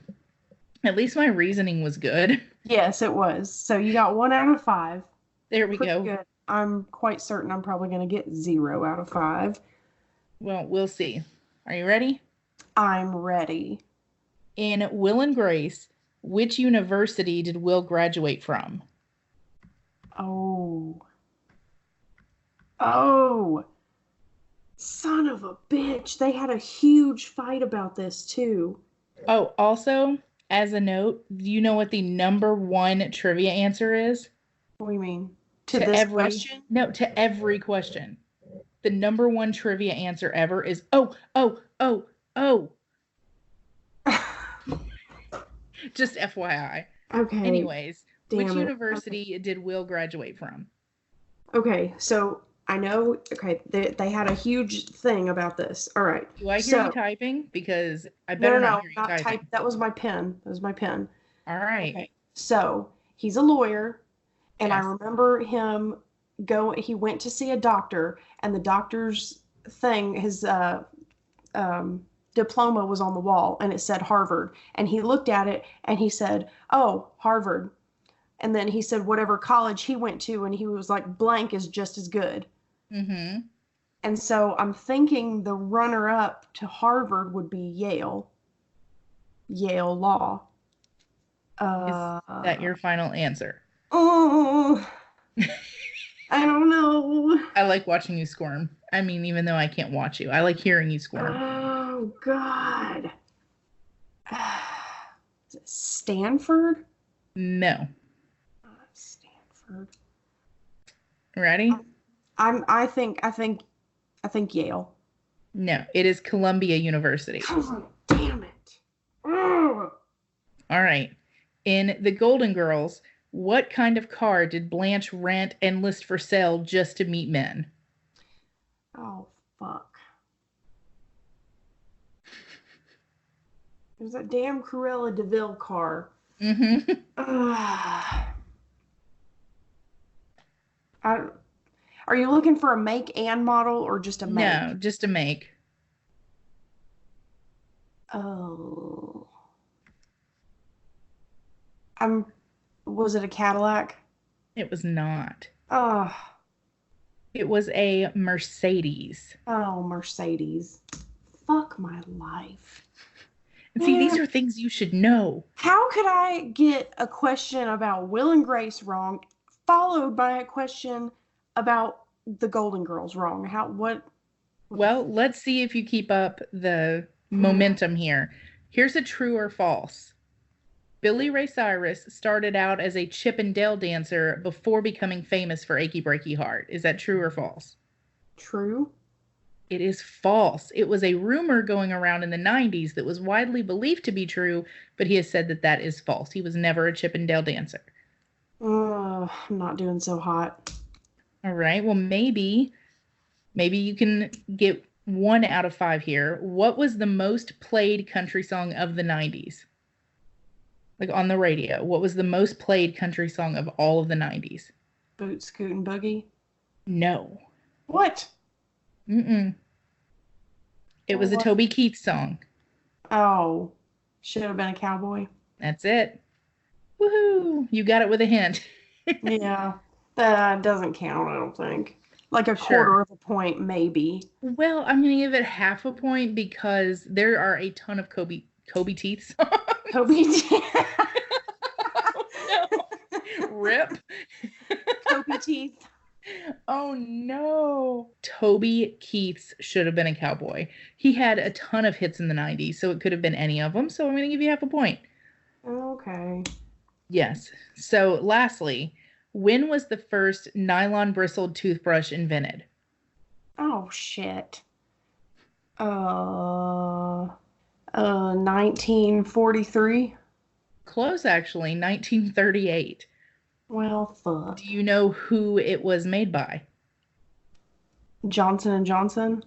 S1: At least my reasoning was good.
S5: Yes, it was. So you got 1 out of 5.
S1: There we go.
S5: Good. I'm quite certain I'm probably going to get 0 out of 5.
S1: Well, we'll see. Are you ready?
S5: I'm ready.
S1: In Will and Grace, which university did Will graduate from?
S5: Oh, son of a bitch. They had a huge fight about this too.
S1: Oh, also, as a note, do you know what the number one trivia answer is?
S5: What do you mean? To this question?
S1: No, to every question. The number one trivia answer ever is, oh. Just FYI.
S5: Okay.
S1: Anyways, which university did Will graduate from?
S5: Okay, so I know, they had a huge thing about this. All right.
S1: Do I hear you typing? Because I better not hear you typing.
S5: That was my pen.
S1: All right.
S5: Okay. So he's a lawyer, and I remember him he went to see a doctor, and the doctor's thing, his diploma was on the wall, and it said Harvard, and he looked at it and he said, oh, Harvard. And then he said whatever college he went to, and he was like, blank is just as good.
S1: Mm-hmm.
S5: And so I'm thinking the runner-up to Harvard would be Yale Law.
S1: Is that your final answer?
S5: Oh, I don't know.
S1: I like watching you squirm. I mean, even though I can't watch you, I like hearing you squirm.
S5: Oh, God. Is it Stanford?
S1: No.
S5: Stanford.
S1: Ready?
S5: I think Yale.
S1: No, it is Columbia University.
S5: Oh, damn it. Oh.
S1: All right. In The Golden Girls, what kind of car did Blanche rent and list for sale just to meet men?
S5: Oh, fuck. It was that damn Cruella de Vil car.
S1: Mm-hmm.
S5: Are you looking for a make and model or just a make?
S1: No, just a make.
S5: Oh. Was it a Cadillac?
S1: It was not.
S5: Oh.
S1: It was a Mercedes.
S5: Oh, Mercedes. Fuck my life.
S1: And see, these are things you should know.
S5: How could I get a question about Will and Grace wrong, followed by a question about the Golden Girls wrong? Well,
S1: let's see if you keep up the momentum here. Here's a true or false. Billy Ray Cyrus started out as a Chip and Dale dancer before becoming famous for Achy Breaky Heart. Is that true or false?
S5: True.
S1: It is false. It was a rumor going around in the 90s that was widely believed to be true, but he has said that that is false. He was never a Chip and Dale dancer.
S5: I'm not doing so hot.
S1: All right. Well, maybe you can get 1 out of 5 here. What was the most played country song of the 90s? Like on the radio. What was the most played country song of all of the 90s?
S5: Boot, Scoot, and Boogie.
S1: No.
S5: What?
S1: Mm-mm. It was a
S5: What?
S1: Toby Keith song.
S5: Oh, should have been a cowboy.
S1: That's it. Woohoo! You got it with a hint.
S5: Yeah, that doesn't count, I don't think. Like a
S1: Sure.
S5: quarter of a point, maybe.
S1: Well, I'm going to give it half a point because there are a ton of Kobe Teeth songs.
S5: Kobe.
S1: Oh, no. Rip.
S5: Kobe teeth.
S1: Oh no. Toby Keith's should have been a cowboy. He had a ton of hits in the 90s, so it could have been any of them. So I'm going to give you half a point.
S5: Okay.
S1: Yes. So lastly, when was the first nylon bristled toothbrush invented?
S5: Oh shit. 1943.
S1: Close, actually. 1938.
S5: Well, fuck.
S1: Do you know who it was made by?
S5: Johnson and Johnson.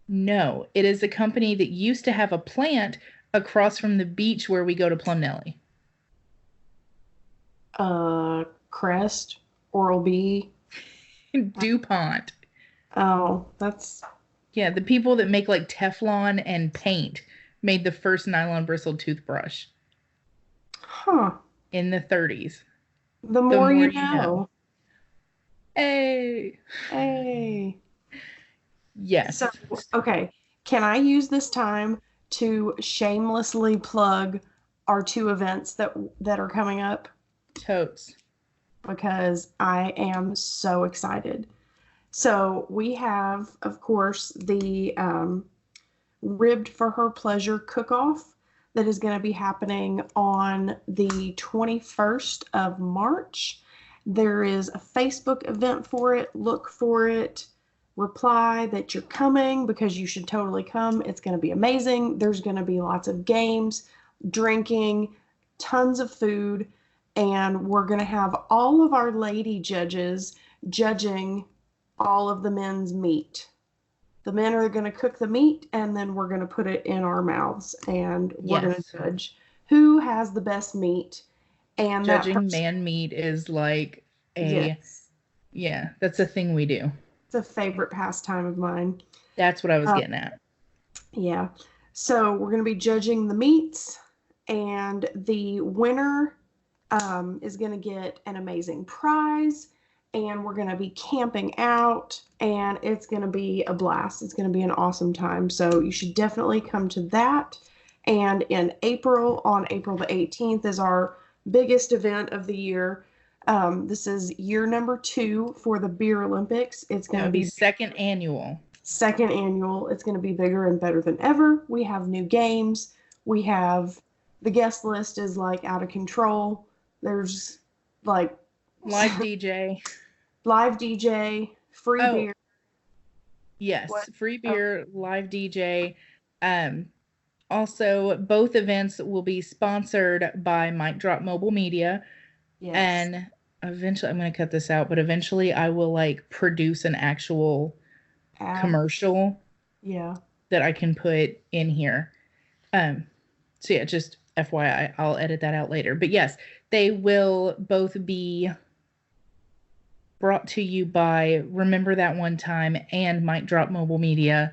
S1: No. It is a company that used to have a plant across from the beach where we go to Plum Nelly.
S5: Crest, Oral-B.
S1: DuPont.
S5: Oh, that's...
S1: Yeah, the people that make like Teflon and paint made the first nylon bristled toothbrush.
S5: Huh.
S1: In the 30s.
S5: The more you know.
S1: Hey.
S5: Hey.
S1: Yes.
S5: So, okay. Can I use this time to shamelessly plug our 2 events that are coming up?
S1: Totes.
S5: Because I am so excited. So we have, of course, the Ribbed for Her Pleasure cook-off that is going to be happening on the 21st of March. There is a Facebook event for it. Look for it. Reply that you're coming because you should totally come. It's going to be amazing. There's going to be lots of games, drinking, tons of food, and we're going to have all of our lady judges judging all of the men's meat. The men are going to cook the meat, and then we're going to put it in our mouths, and we're going to judge who has the best meat. And
S1: judging man meat is like yeah, that's a thing we do.
S5: It's a favorite pastime of mine.
S1: That's what I was getting at.
S5: Yeah. So we're going to be judging the meats, and the winner is going to get an amazing prize. And we're going to be camping out, and it's going to be a blast. It's going to be an awesome time. So you should definitely come to that. And in April, on April the 18th, is our biggest event of the year. This is year number 2 for the Beer Olympics. It's going to be
S1: second annual.
S5: Second annual. It's going to be bigger and better than ever. We have new games. We have the guest list is like out of control. There's like
S1: live DJ,
S5: free beer.
S1: Yes, free beer, live DJ. Also, both events will be sponsored by Mic Drop Mobile Media. Yes. And eventually, I'm going to cut this out, but eventually I will like produce an actual commercial. Yeah. That I can put in here. So yeah, just FYI, I'll edit that out later. But yes, they will both be brought to you by Remember That One Time and Mic Drop Mobile Media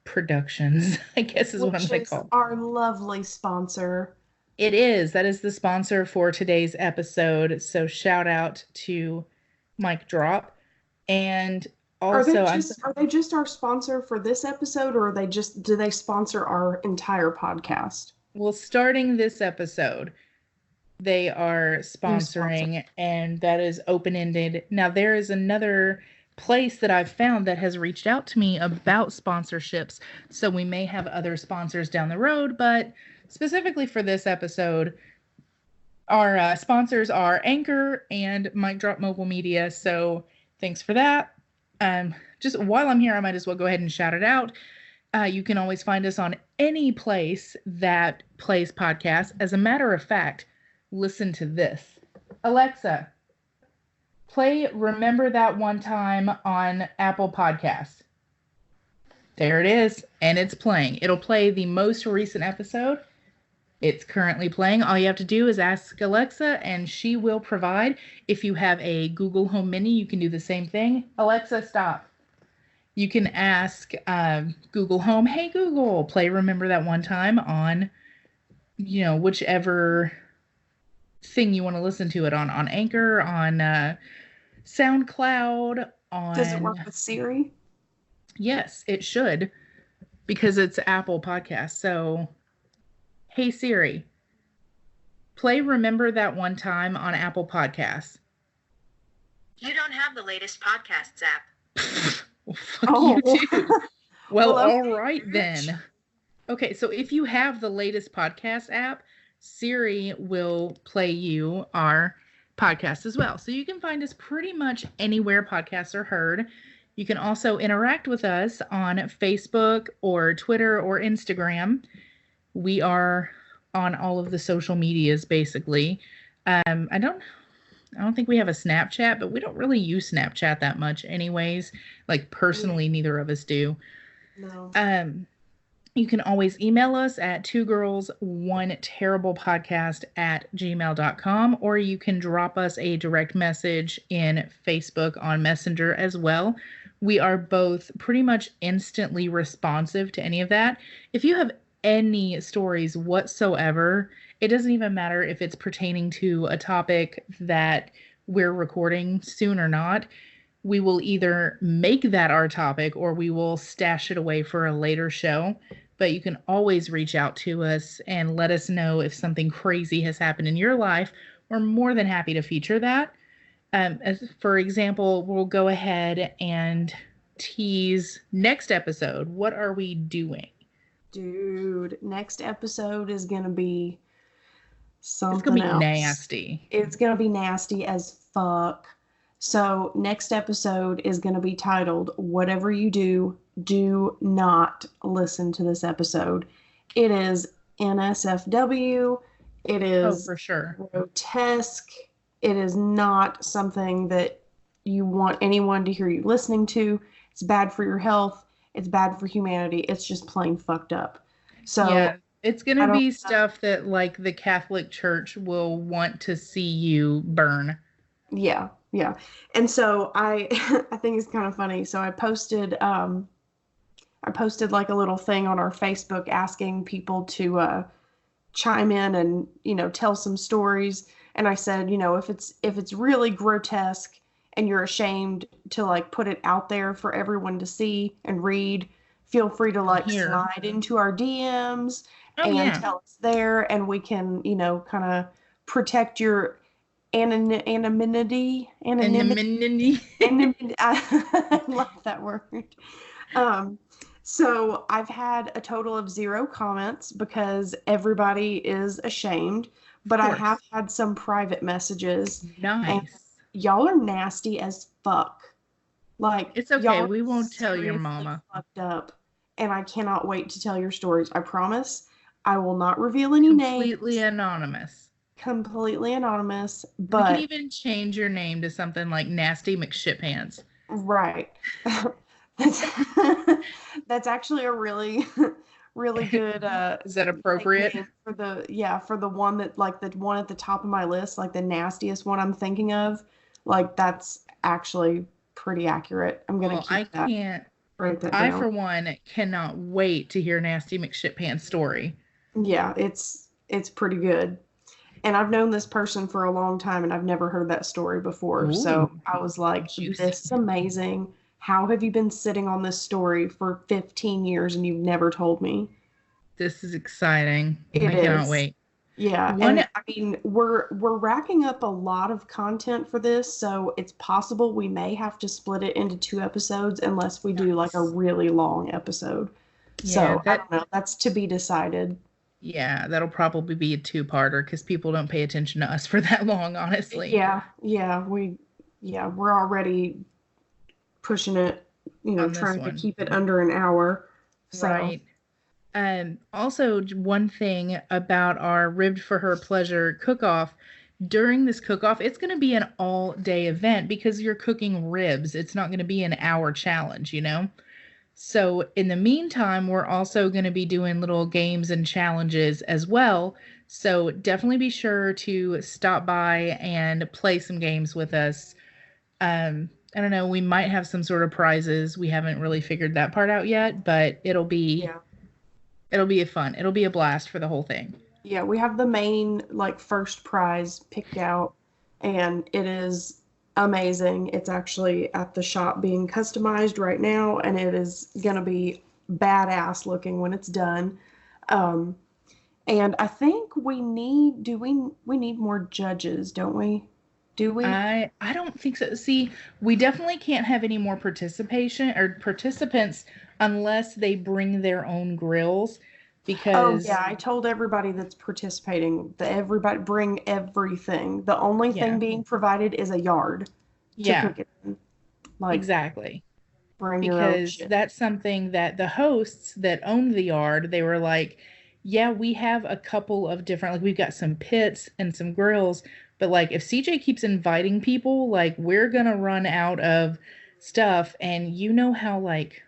S1: Productions, I guess is what I'm going to call.
S5: Our lovely sponsor.
S1: It is. That is the sponsor for today's episode. So shout out to Mic Drop. And also,
S5: are they just our sponsor for this episode, or do they sponsor our entire podcast?
S1: Well, starting this episode, they are sponsoring, and that is open-ended. Now, there is another place that I've found that has reached out to me about sponsorships, so we may have other sponsors down the road, but specifically for this episode, our sponsors are Anchor and Mic Drop Mobile Media, so thanks for that. Just while I'm here, I might as well go ahead and shout it out. You can always find us on any place that plays podcasts. As a matter of fact, listen to this. Alexa, play Remember That One Time on Apple Podcasts. There it is, and it's playing. It'll play the most recent episode. It's currently playing. All you have to do is ask Alexa, and she will provide. If you have a Google Home Mini, you can do the same thing. Alexa, stop. You can ask Google Home, hey, Google, play Remember That One Time on, whichever thing you want to listen to it on Anchor, on SoundCloud, on...
S5: Does it work with Siri?
S1: Yes, it should, because it's Apple Podcast. So, hey Siri, play Remember That One Time on Apple Podcasts.
S6: You don't have the latest podcasts app.
S1: Well, fuck you too. Well, all right then. Okay, so if you have the latest podcast app, Siri will play you our podcast as well. So you can find us pretty much anywhere podcasts are heard. You can also interact with us on Facebook or Twitter or Instagram. We are on all of the social medias, basically. I don't think we have a Snapchat, but we don't really use Snapchat that much anyways. Like, personally, neither of us do.
S5: No.
S1: You can always email us at twogirls1terriblepodcast@gmail.com, or you can drop us a direct message in Facebook on Messenger as well. We are both pretty much instantly responsive to any of that. If you have any stories whatsoever, it doesn't even matter if it's pertaining to a topic that we're recording soon or not. We will either make that our topic or we will stash it away for a later show. But you can always reach out to us and let us know if something crazy has happened in your life. We're more than happy to feature that. As for example, we'll go ahead and tease next episode. What are we doing?
S5: Dude, next episode is going to be something
S1: It's going to be
S5: else.
S1: nasty.
S5: It's going to be nasty as fuck. So next episode is going to be titled, Whatever You Do Not Listen to This Episode. It is NSFW. It is
S1: for sure
S5: grotesque. It is not something that you want anyone to hear you listening to. It's bad for your health. It's bad for humanity. It's just plain fucked up. So
S1: yeah, it's going to be stuff that, like, the Catholic Church will want to see you burn.
S5: Yeah. Yeah. And so I think it's kind of funny. So I posted like a little thing on our Facebook asking people to chime in and, tell some stories. And I said, if it's really grotesque and you're ashamed to, like, put it out there for everyone to see and read, feel free to, like, slide into our DMs tell us there, and we can, kind of protect your anonymity. I love that word. So I've had a total of 0 comments because everybody is ashamed, but I have had some private messages.
S1: Nice.
S5: Y'all are nasty as fuck. Like,
S1: it's okay. We won't tell your mama.
S5: Fucked up, and I cannot wait to tell your stories. I promise. I will not reveal any names.
S1: Completely anonymous.
S5: Completely anonymous, but
S1: you can even change your name to something like Nasty McShitpants.
S5: Right. That's actually a really good
S1: is that appropriate
S5: for the one that, like, the one at the top of my list, like the nastiest one I'm thinking of, like, that's actually pretty accurate. I'm gonna keep that. Write that down.
S1: I for one cannot wait to hear Nasty McShitpants' story.
S5: Yeah, it's pretty good. And I've known this person for a long time, and I've never heard that story before. Ooh, so I was like, this is amazing. How have you been sitting on this story for 15 years and you've never told me?
S1: This is exciting. I cannot wait.
S5: Yeah. And I mean, we're racking up a lot of content for this, so it's possible we may have to split it into 2 episodes unless we do, like, a really long episode. Yeah, so I don't know. That's to be decided.
S1: Yeah, that'll probably be a 2-parter because people don't pay attention to us for that long, honestly.
S5: Yeah, we're already pushing it, trying to keep it under an hour. So.
S1: Right. Also, one thing about our Ribbed for Her Pleasure cook-off, during this cook-off, it's going to be an all-day event because you're cooking ribs. It's not going to be an hour challenge, So in the meantime, we're also going to be doing little games and challenges as well. So definitely be sure to stop by and play some games with us. I don't know, we might have some sort of prizes. We haven't really figured that part out yet, but it'll be it'll be a blast for the whole thing.
S5: Yeah, we have the main like first prize picked out, and it is amazing. It's actually at the shop being customized right now, and it is gonna be badass looking when it's done. Um, and I think we need we need more judges, don't we? Do we?
S1: I don't think so. See, we definitely can't have any more participation or participants unless they bring their own grills
S5: Oh
S1: because
S5: yeah, I told everybody that's participating that everybody bring everything. The only
S1: yeah,
S5: thing being provided is a yard to
S1: yeah,
S5: cook it in. Like
S1: exactly.
S5: bring your own
S1: Because
S5: shit.
S1: that's something that the hosts that owned the yard, they were like, yeah, we have a couple of different, like we've got some pits and some grills, but like if CJ keeps inviting people, like we're gonna run out of stuff. And you know how like,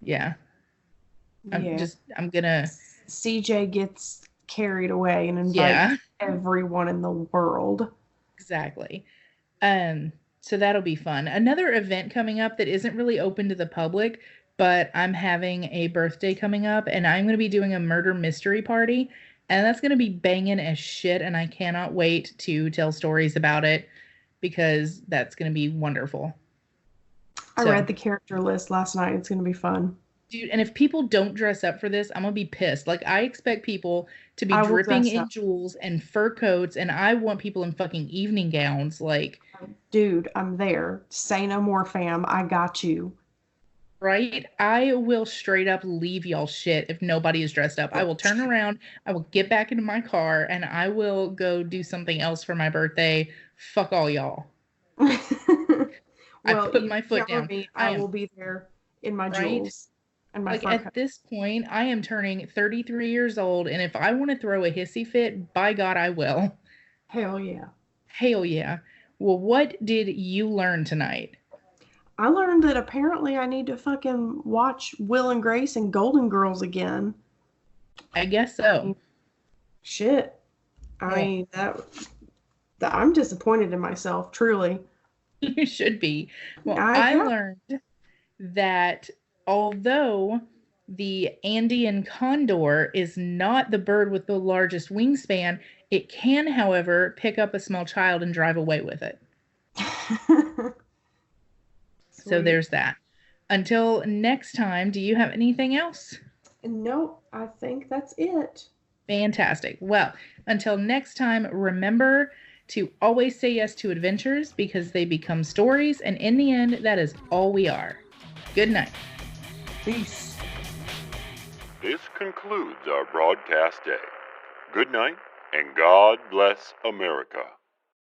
S1: yeah,
S5: Yeah.
S1: I'm gonna,
S5: CJ gets carried away and
S1: yeah,
S5: invites everyone in the world.
S1: exactly. So that'll be fun. Another event coming up that isn't really open to the public, but I'm having a birthday coming up and I'm going to be doing a murder mystery party, and that's going to be banging as shit, and I cannot wait to tell stories about it because that's going to be wonderful.
S5: I
S1: So,
S5: read the character list last night. It's going to be fun.
S1: dude, and if people don't dress up for this, I'm going to be pissed. Like I expect people to be
S5: I will
S1: dripping
S5: dress
S1: in
S5: up.
S1: jewels and fur coats, and I want people in fucking evening gowns like
S5: Dude, I'm there. Say no more, fam. I got you.
S1: right? I will straight up leave y'all shit if nobody is dressed up. I will turn around, I will get back into my car, and I will go do something else for my birthday. Fuck all y'all. I
S5: Well,
S1: put
S5: you
S1: my foot
S5: cover
S1: down.
S5: me.
S1: I
S5: I
S1: am
S5: will be there in my
S1: right.
S5: jewels and my
S1: Like
S5: fur
S1: at
S5: coat.
S1: this point, I am turning 33 years old, and if I want to throw a hissy fit, by God, I will.
S5: Hell yeah.
S1: Hell yeah. Well, what did you learn tonight?
S5: I learned that apparently I need to fucking watch Will and Grace and Golden Girls again.
S1: I guess
S5: I
S1: so.
S5: mean, shit. I
S1: Oh,
S5: mean, that I'm disappointed in myself, truly.
S1: you should be. Well,
S5: I
S1: I
S5: have.
S1: learned that although the Andean condor is not the bird with the largest wingspan, it can, however, pick up a small child and drive away with it. So
S5: Sweet.
S1: there's that. Until next time, do you have anything else?
S5: Nope, I think that's it.
S1: Fantastic. Well, until next time, remember to always say yes to adventures because they become stories, and in the end, that is all we are. Good night.
S5: Peace.
S7: This concludes our broadcast day. Good night, and God bless America.